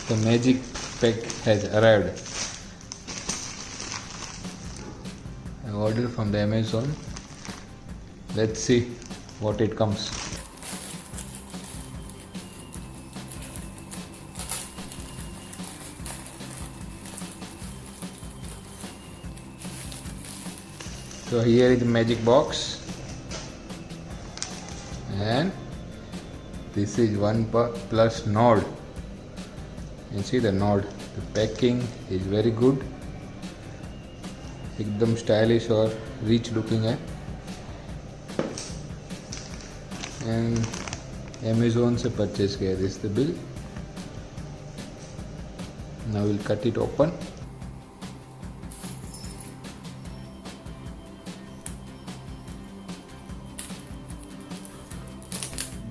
The magic pack has arrived. I ordered from the Amazon. Let's see what it comes. So here is the magic box, and this is OnePlus Nord. You see the Nord. The packing is very good, एकदम stylish और rich looking है. And Amazon से purchase किया. This the bill. Now will cut it open.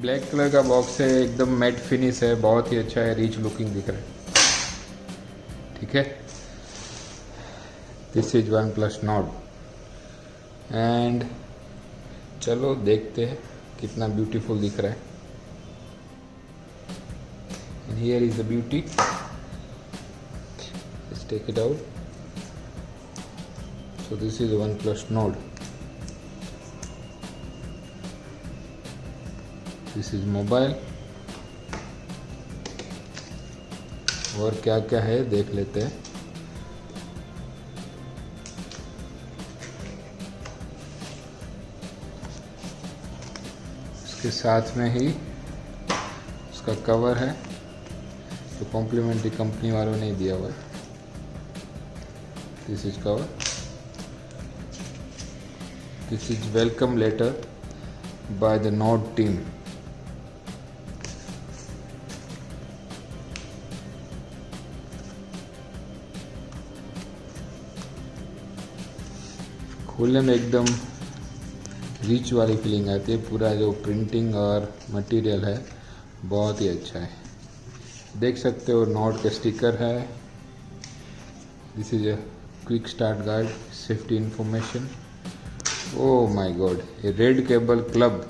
Black colour का box है, एकदम matte finish है, बहुत ही अच्छा है, रिच लुकिंग दिख रहा है. ठीक है. This is OnePlus Nord. And चलो देखते हैं कितना ब्यूटीफुल दिख रहा है. And here is the beauty. Let's take it out. So this is OnePlus Nord. This is mobile. और क्या क्या है देख लेते हैं. इसके साथ में ही उसका कवर है, तो कॉम्प्लीमेंट्री कंपनी वालों ने दिया हुआ है. This is cover. This is welcome letter by the Nord team. खोलने में एकदम रिच वाली फीलिंग आती है. पूरा जो प्रिंटिंग और मटेरियल है बहुत ही अच्छा है. देख सकते हो Nord का स्टिकर है. This is a quick start guide, safety information. Oh my God, ये रेड केबल क्लब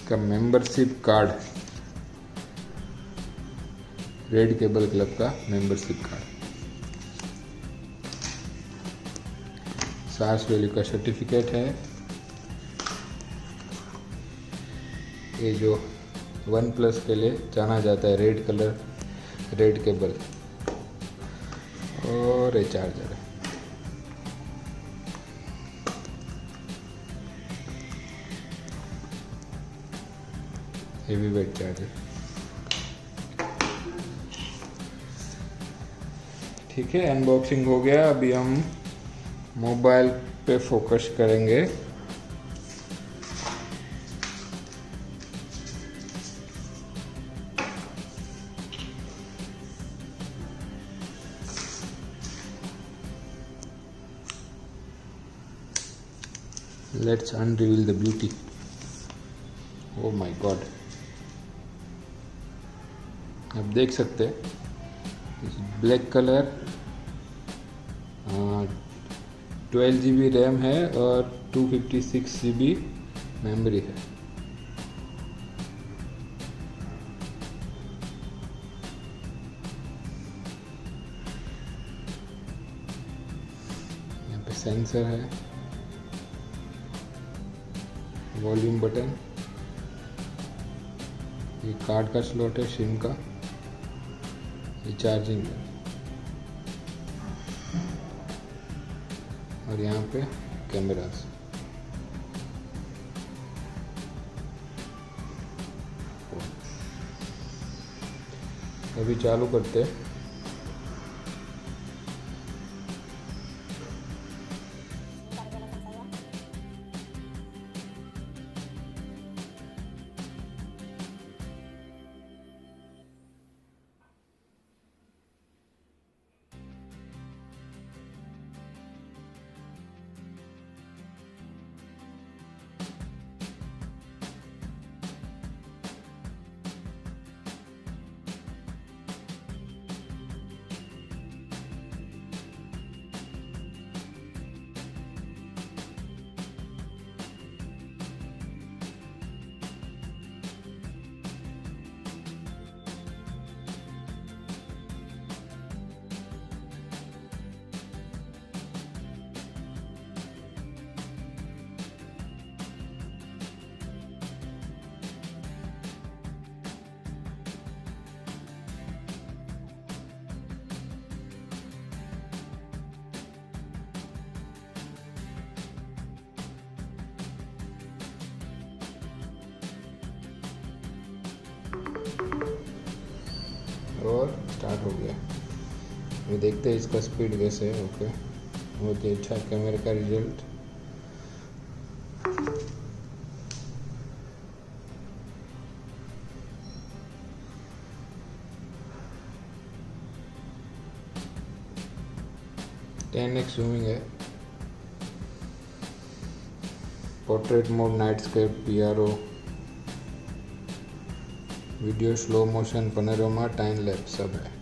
का membership card. Red cable club का मेंबरशिप कार्ड. सार्स वैल्यू का सर्टिफिकेट है. ये जो OnePlus के लिए जाना जाता है, रेड कलर, रेड केबल. और ये चार्जर है. Heavy weight charger. ठीक है, अनबॉक्सिंग हो गया. अभी हम मोबाइल पे फोकस करेंगे. Let's अनरिवील the beauty. Oh my God, आप देख सकते हैं ब्लैक कलर. 12 GB रैम है और 256 GB मेमोरी है. यहाँ पे सेंसर है, वॉल्यूम बटन, ये कार्ड का स्लॉट है, सिम का, ये चार्जिंग है, और यहाँ पे कैमरास. अभी चालू करते हैं. और स्टार्ट हो गया। ये देखते हैं इसका स्पीड कैसे है। ओके, बहुत ही अच्छा कैमरे का रिजल्ट। टेन एक्स जूमिंग है। Portrait mode, nightscape, PRO, video slow motion, panorama, time lapse सब है।